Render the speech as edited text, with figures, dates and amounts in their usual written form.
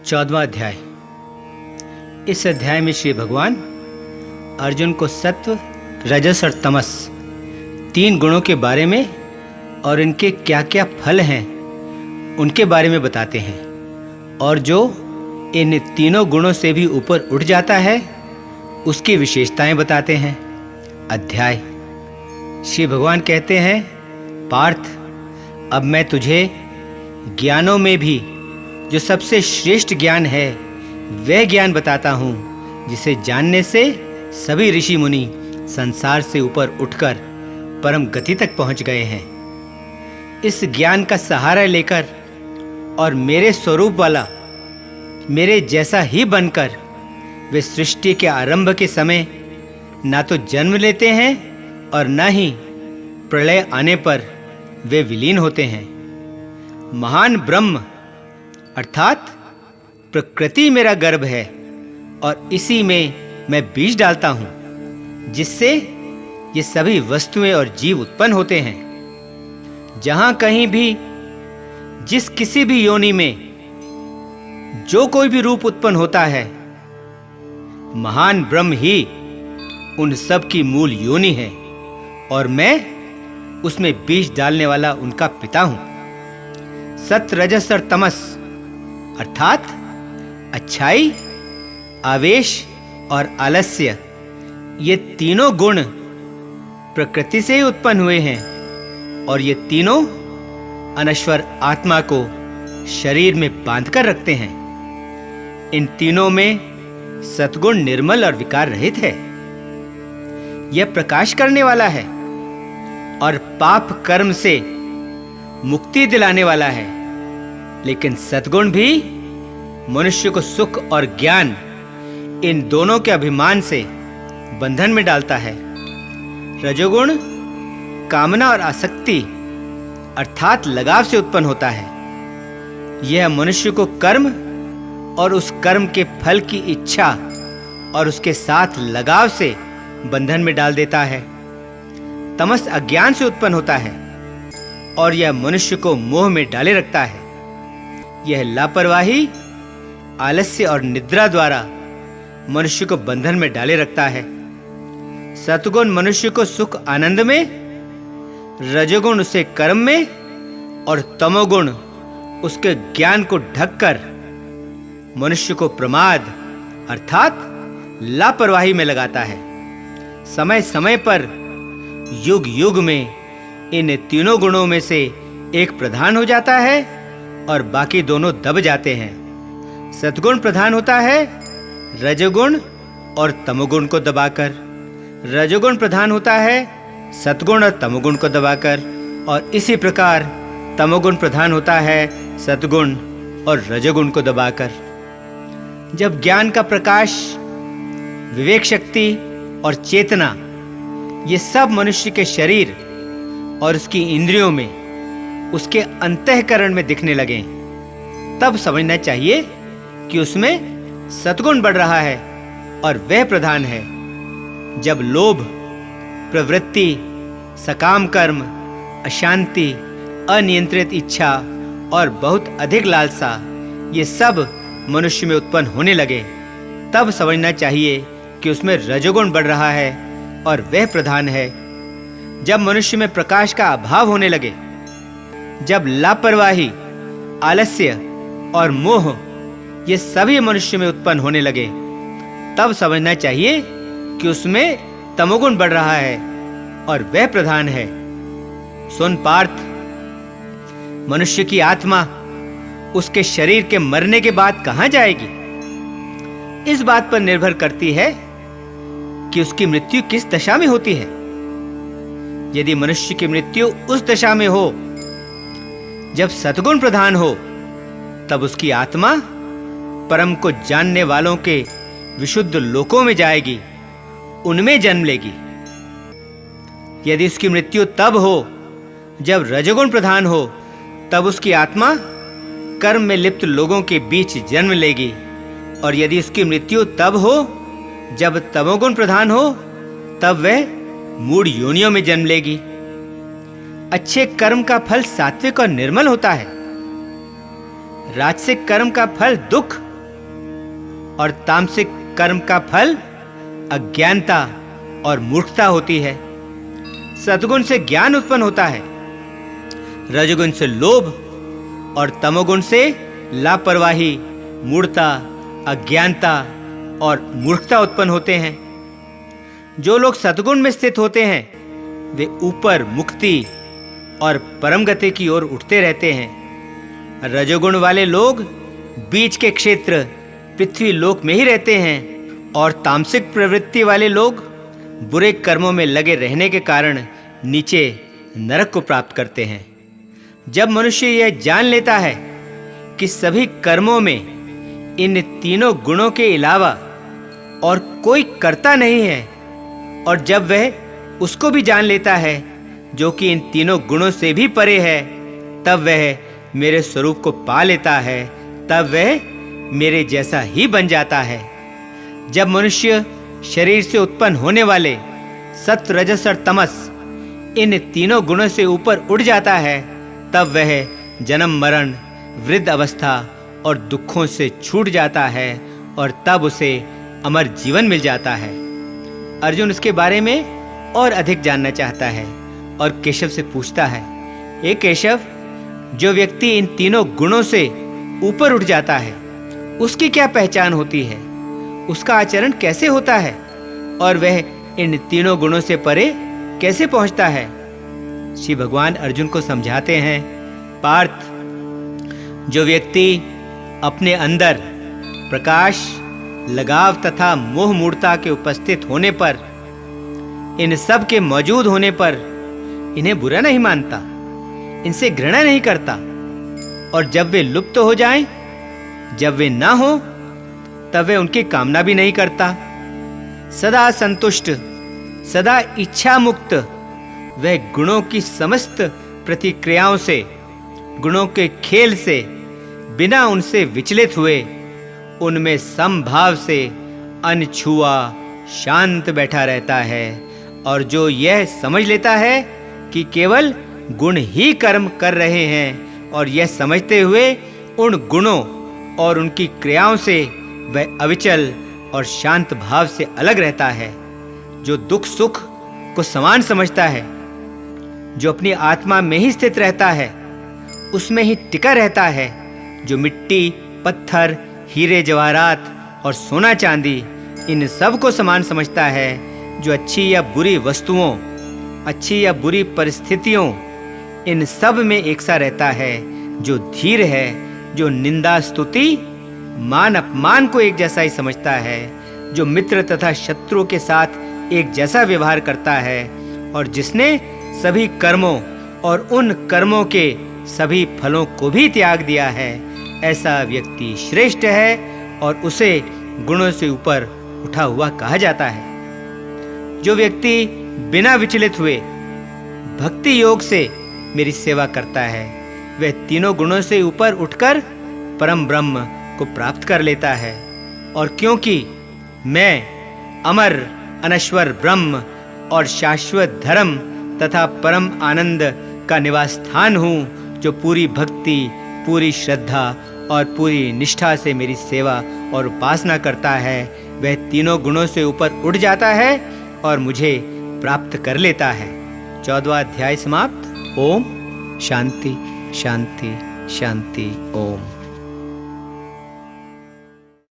14वां अध्याय। इस अध्याय में श्री भगवान अर्जुन को सत्व, रजस और तमस तीन गुणों के बारे में और इनके क्या क्या फल हैं उनके बारे में बताते हैं, और जो इन तीनों गुणों से भी ऊपर उठ जाता है उसकी विशेषताएं बताते हैं। अध्याय। श्री भगवान कहते हैं, पार्थ, अब मैं तुझे ज्ञानों में भी जो सबसे श्रेष्ठ ज्ञान है वह ज्ञान बताता हूँ, जिसे जानने से सभी ऋषि मुनि संसार से ऊपर उठकर परम गति तक पहुँच गए हैं। इस ज्ञान का सहारा लेकर और मेरे स्वरूप वाला, मेरे जैसा ही बनकर वे सृष्टि के आरंभ के समय ना तो जन्म लेते हैं और ना ही प्रलय आने पर वे विलीन होते हैं। महान ब्रह्म अर्थात प्रकृति मेरा गर्भ है और इसी में मैं बीज डालता हूँ, जिससे ये सभी वस्तुएं और जीव उत्पन्न होते हैं। जहाँ कहीं भी, जिस किसी भी योनि में जो कोई भी रूप उत्पन्न होता है, महान ब्रह्म ही उन सब की मूल योनि है और मैं उसमें बीज डालने वाला उनका पिता हूं। सत्व, रजस और तमस अर्थात अच्छाई, आवेश और आलस्य, ये तीनों गुण प्रकृति से ही उत्पन्न हुए हैं और ये तीनों अनश्वर आत्मा को शरीर में बांधकर रखते हैं। इन तीनों में सत्गुण निर्मल और विकार रहित है। यह प्रकाश करने वाला है और पाप कर्म से मुक्ति दिलाने वाला है, लेकिन सद्गुण भी मनुष्य को सुख और ज्ञान, इन दोनों के अभिमान से बंधन में डालता है। रजोगुण कामना और आसक्ति अर्थात लगाव से उत्पन्न होता है। यह मनुष्य को कर्म और उस कर्म के फल की इच्छा और उसके साथ लगाव से बंधन में डाल देता है। तमस अज्ञान से उत्पन्न होता है और यह मनुष्य को मोह में डाले रखता है। यह लापरवाही, आलस्य और निद्रा द्वारा मनुष्य को बंधन में डाले रखता है। सत्गुण मनुष्य को सुख आनंद में, रजोगुण उसे कर्म में और तमोगुण उसके ज्ञान को ढककर मनुष्य को प्रमाद अर्थात लापरवाही में लगाता है। समय समय पर, युग युग में इन तीनों गुणों में से एक प्रधान हो जाता है और बाकी दोनों दब जाते हैं। सद्गुण प्रधान होता है रजोगुण और तमोगुण को दबाकर, रजोगुण प्रधान होता है सत्गुण और तमोगुण को दबाकर, और इसी प्रकार तमोगुण प्रधान होता है सत्गुण और रजोगुण को दबाकर। जब ज्ञान का प्रकाश, विवेक शक्ति और चेतना, ये सब मनुष्य के शरीर और उसकी इंद्रियों में, उसके अंतःकरण में दिखने लगे, तब समझना चाहिए कि उसमें सत्गुण बढ़ रहा है और वह प्रधान है। जब लोभ, प्रवृत्ति, सकाम कर्म, अशांति, अनियंत्रित इच्छा और बहुत अधिक लालसा, ये सब मनुष्य में उत्पन्न होने लगे, तब समझना चाहिए कि उसमें रजोगुण बढ़ रहा है और वह प्रधान है। जब मनुष्य में प्रकाश का अभाव होने लगे, जब लापरवाही, आलस्य और मोह ये सभी मनुष्य में उत्पन्न होने लगे, तब समझना चाहिए कि उसमें तमोगुण बढ़ रहा है और वह प्रधान है। सुन पार्थ, मनुष्य की आत्मा उसके शरीर के मरने के बाद कहां जाएगी, इस बात पर निर्भर करती है कि उसकी मृत्यु किस दशा में होती है। यदि मनुष्य की मृत्यु उस दशा में हो जब सद्गुण प्रधान हो, तब उसकी आत्मा परम को जानने वालों के विशुद्ध लोकों में जाएगी, उनमें जन्म लेगी। यदि उसकी मृत्यु तब हो जब रजोगुण प्रधान हो, तब उसकी आत्मा कर्म में लिप्त लोगों के बीच जन्म लेगी, और यदि उसकी मृत्यु तब हो जब तमोगुण प्रधान हो, तब वह मूढ़ योनियों में जन्म लेगी। अच्छे कर्म का फल सात्विक और निर्मल होता है। राजसिक कर्म का फल दुख और तामसिक कर्म का फल अज्ञानता और मूर्खता होती है। सतगुण से ज्ञान उत्पन्न होता है, रजोगुण से लोभ और तमोगुण से लापरवाही, मूढ़ता, अज्ञानता और मूर्खता उत्पन्न होते हैं। जो लोग सतगुण में स्थित होते हैं वे ऊपर मुक्ति और परम गति की ओर उठते रहते हैं। रजोगुण वाले लोग बीच के क्षेत्र पृथ्वी लोक में ही रहते हैं और तामसिक प्रवृत्ति वाले लोग बुरे कर्मों में लगे रहने के कारण नीचे नरक को प्राप्त करते हैं। जब मनुष्य यह जान लेता है कि सभी कर्मों में इन तीनों गुणों के अलावा और कोई कर्ता नहीं है, और जब वह उसको भी जान लेता है जो कि इन तीनों गुणों से भी परे है, तब वह मेरे स्वरूप को पा लेता है, तब वह मेरे जैसा ही बन जाता है। जब मनुष्य शरीर से उत्पन्न होने वाले सत्व, रजस और तमस इन तीनों गुणों से ऊपर उठ जाता है, तब वह जन्म, मरण, वृद्ध अवस्था और दुखों से छूट जाता है और तब उसे अमर जीवन मिल जाता है। अर्जुन उसके बारे में और अधिक जानना चाहता है और केशव से पूछता है, हे केशव, जो व्यक्ति इन तीनों गुणों से ऊपर उठ जाता है उसकी क्या पहचान होती है, उसका आचरण कैसे होता है और वह इन तीनों गुणों से परे कैसे पहुंचता है? श्री भगवान अर्जुन को समझाते हैं, पार्थ, जो व्यक्ति अपने अंदर प्रकाश, लगाव तथा मोह मूढ़ता के उपस्थित होने पर, इन सब के मौजूद होने पर इन्हें बुरा नहीं मानता, इनसे घृणा नहीं करता, और जब वे लुप्त हो जाएं, जब वे ना हो, तब वे उनकी कामना भी नहीं करता। सदा संतुष्ट, सदा इच्छा मुक्त, वह गुणों की समस्त प्रतिक्रियाओं से, गुणों के खेल से बिना उनसे विचलित हुए उनमें समभाव से अनछुआ शांत बैठा रहता है। और जो यह समझ लेता है कि केवल गुण ही कर्म कर रहे हैं और यह समझते हुए उन गुणों और उनकी क्रियाओं से वह अविचल और शांत भाव से अलग रहता है, जो दुख सुख को समान समझता है, जो अपनी आत्मा में ही स्थित रहता है, उसमें ही टिका रहता है, जो मिट्टी, पत्थर, हीरे जवाहरात और सोना चांदी इन सब को समान समझता है, जो अच्छी या बुरी वस्तुओं, अच्छी या बुरी परिस्थितियों, इन सब में एक सा रहता है, जो धीर है, जो निंदा स्तुति मान अपमान को एक जैसा ही समझता है, जो मित्र तथा शत्रु के साथ एक जैसा व्यवहार करता है, और जिसने सभी कर्मों और उन कर्मों के सभी फलों को भी त्याग दिया है, ऐसा व्यक्ति श्रेष्ठ है और उसे गुणों से ऊपर उठा हुआ कहा जाता है। जो व्यक्ति बिना विचलित हुए भक्ति योग से मेरी सेवा करता है, वह तीनों गुणों से ऊपर उठकर परम ब्रह्म को प्राप्त कर लेता है। और क्योंकि मैं अमर अनश्वर ब्रह्म और शाश्वत धर्म तथा परम आनंद का निवास स्थान हूँ, जो पूरी भक्ति, पूरी श्रद्धा और पूरी निष्ठा से मेरी सेवा और उपासना करता है, वह तीनों गुणों से ऊपर उठ जाता है और मुझे प्राप्त कर लेता है। 14वां अध्याय समाप्त। ओम शांति शांति शांति। ओम।